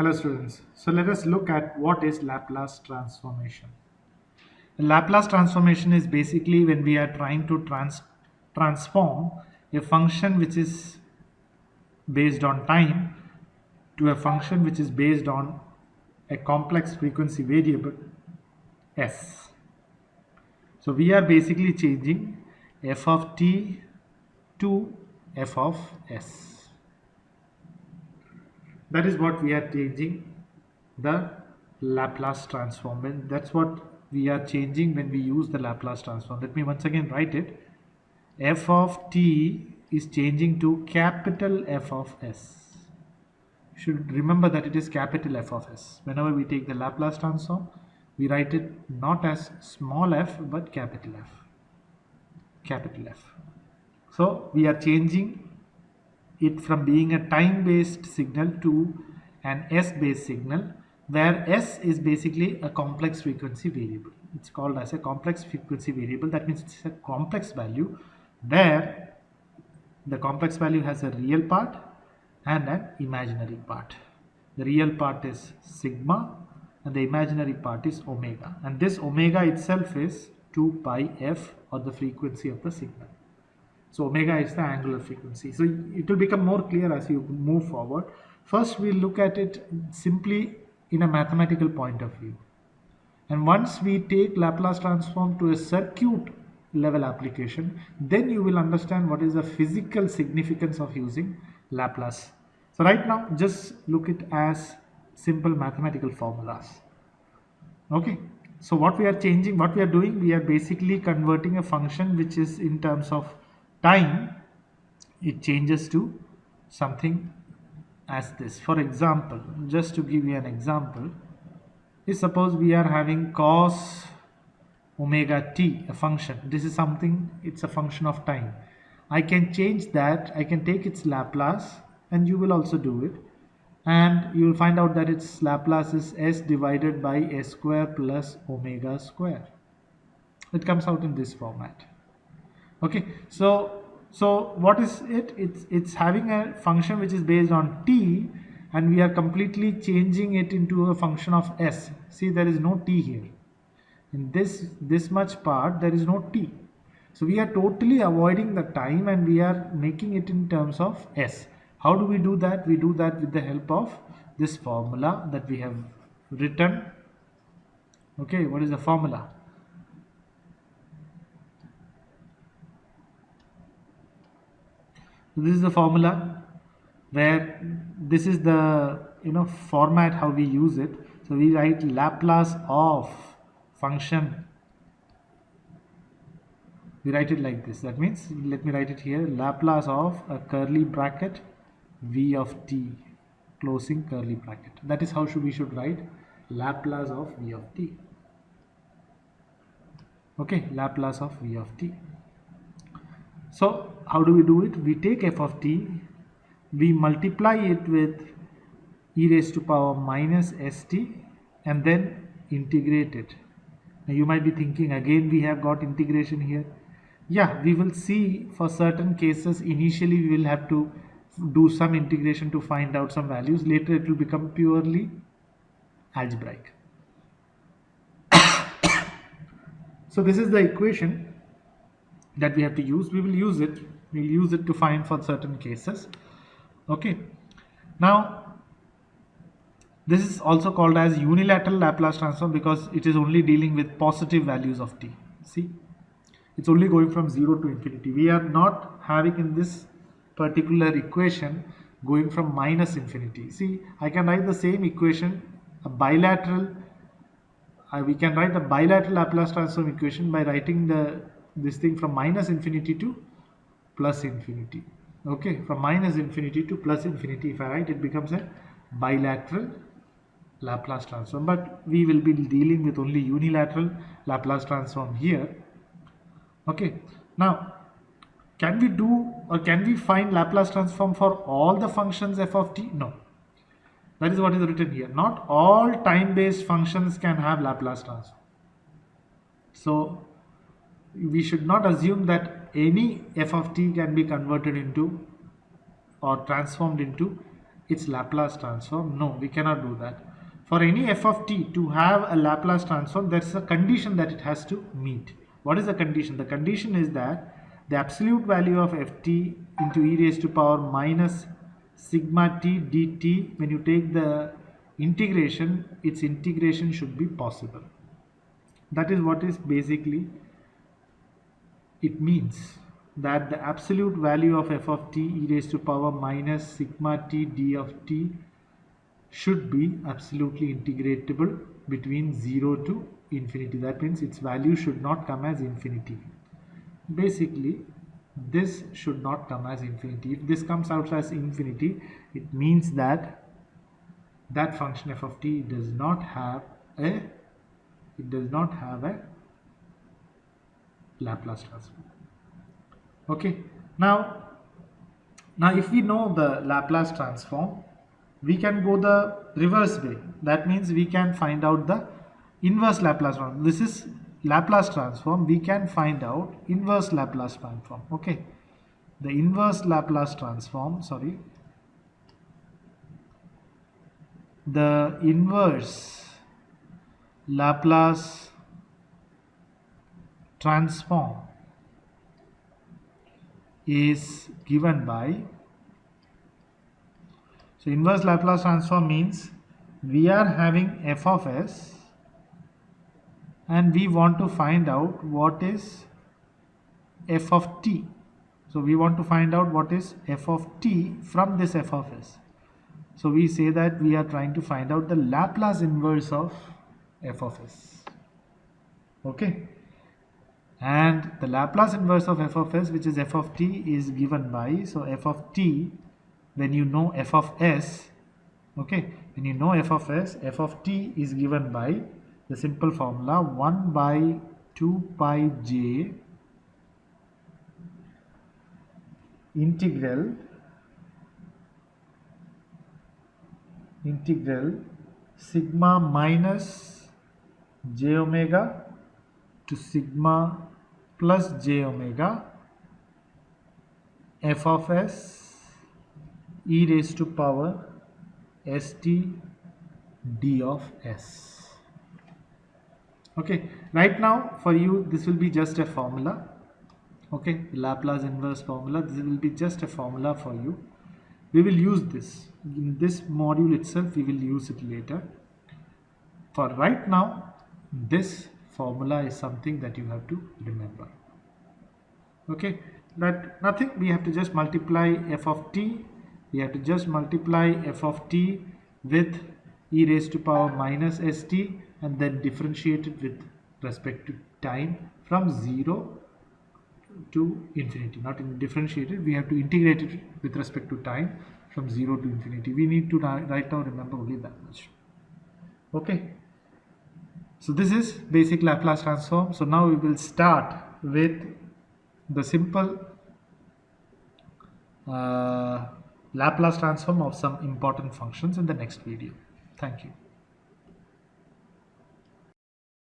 Hello students. So let us look at what is Laplace transformation. Laplace transformation is basically when we are trying to transform a function which is based on time to a function which is based on a complex frequency variable s. So we are basically changing f of t to f of s. That is what we are changing the Laplace transform. And that's what we are changing when we use the Laplace transform. Let me once again write it. F of t is changing to capital F of s. You should remember that it is capital F of s. Whenever we take the Laplace transform, we write it not as small f but capital F. Capital F. So we are changing it from being a time-based signal to an S-based signal, where S is basically a complex frequency variable. It's called as a complex frequency variable. That means it's a complex value where the complex value has a real part and an imaginary part. The real part is sigma and the imaginary part is omega. And this omega itself is 2 pi f, or the frequency of the signal. So omega is the angular frequency. So it will become more clear as you move forward. First, we'll look at it simply in a mathematical point of view. And once we take Laplace transform to a circuit level application, then you will understand what is the physical significance of using Laplace. So right now, just look it as simple mathematical formulas. Okay. So what we are changing, what we are doing, we are basically converting a function which is in terms of time, it changes to something as this. For example, just to give you an example, is suppose we are having cos omega t, a function. This is something, it's a function of time. I can change that, I can take its Laplace, and you will also do it, and you will find out that its Laplace is s divided by s square plus omega square. It comes out in this format. Okay, so what is it? It's having a function which is based on t, and we are completely changing it into a function of s. See, there is no t here. In this much part, there is no t. So we are totally avoiding the time and we are making it in terms of s. How do we do that? We do that with the help of this formula that we have written. Okay, what is the formula? So this is the formula where this is the format how we use it. So we write Laplace of function. We write it like this. That means, let me write it here, Laplace of a curly bracket v of t, closing curly bracket. That is how we should write Laplace of v of t. Okay, Laplace of v of t. So how do we do it? We take f of t, we multiply it with e raised to power minus st, and then integrate it. Now you might be thinking, again we have got integration here. Yeah, we will see for certain cases initially we will have to do some integration to find out some values. Later it will become purely algebraic. So this is the equation that we have to use. We'll use it to find for certain cases. Okay, now this is also called as unilateral Laplace transform because it is only dealing with positive values of t. See, it's only going from 0 to infinity. We are not having in this particular equation going from minus infinity. See, I can write the same equation, a bilateral. We can write the bilateral Laplace transform equation by writing this thing from minus infinity to plus infinity. Okay, from minus infinity to plus infinity, if I write, it becomes a bilateral Laplace transform. But we will be dealing with only unilateral Laplace transform here. Okay, now can we do, or can we find Laplace transform for all the functions f of t? No. That is what is written here. Not all time-based functions can have Laplace transform. So we should not assume that any f of t can be converted into or transformed into its Laplace transform? No, we cannot do that. For any f of t to have a Laplace transform, there's a condition that it has to meet. What is the condition? The condition is that the absolute value of ft into e raised to power minus sigma t dt, when you take the integration, its integration should be possible. That is what is basically it means, that the absolute value of f of t e raised to power minus sigma t d of t should be absolutely integratable between 0 to infinity. That means its value should not come as infinity. Basically, this should not come as infinity. If this comes out as infinity, it means that that function f of t does not have a Laplace transform. Okay, now if we know the Laplace transform, we can go the reverse way. That means we can find out the inverse Laplace transform. This is Laplace transform. We can find out inverse Laplace transform. Okay, the inverse Laplace transform, the inverse Laplace transform is given by, so inverse Laplace transform means we are having f of s and we want to find out what is f of t. So we want to find out what is f of t from this f of s. So we say that we are trying to find out the Laplace inverse of f of s. Okay, and the Laplace inverse of f of s, which is f of t, is given by, so f of t, when you know f of s, okay, when you know f of s, f of t is given by the simple formula 1 by 2 pi j integral sigma minus j omega to sigma plus j omega f of s e raised to power st d of s. Okay, right now for you this will be just a formula. Okay, Laplace inverse formula, this will be just a formula for you. We will use this in this module itself, we will use it later. For right now, this formula is something that you have to remember. Okay, that nothing, we have to just multiply f of t, we have to just multiply f of t with e raised to power minus st and then differentiate it with respect to time from 0 to infinity. Not differentiated, we have to integrate it with respect to time from 0 to infinity. We need to right now remember only that much. Okay, so this is basic Laplace transform. So now we will start with the simple Laplace transform of some important functions in the next video. Thank you.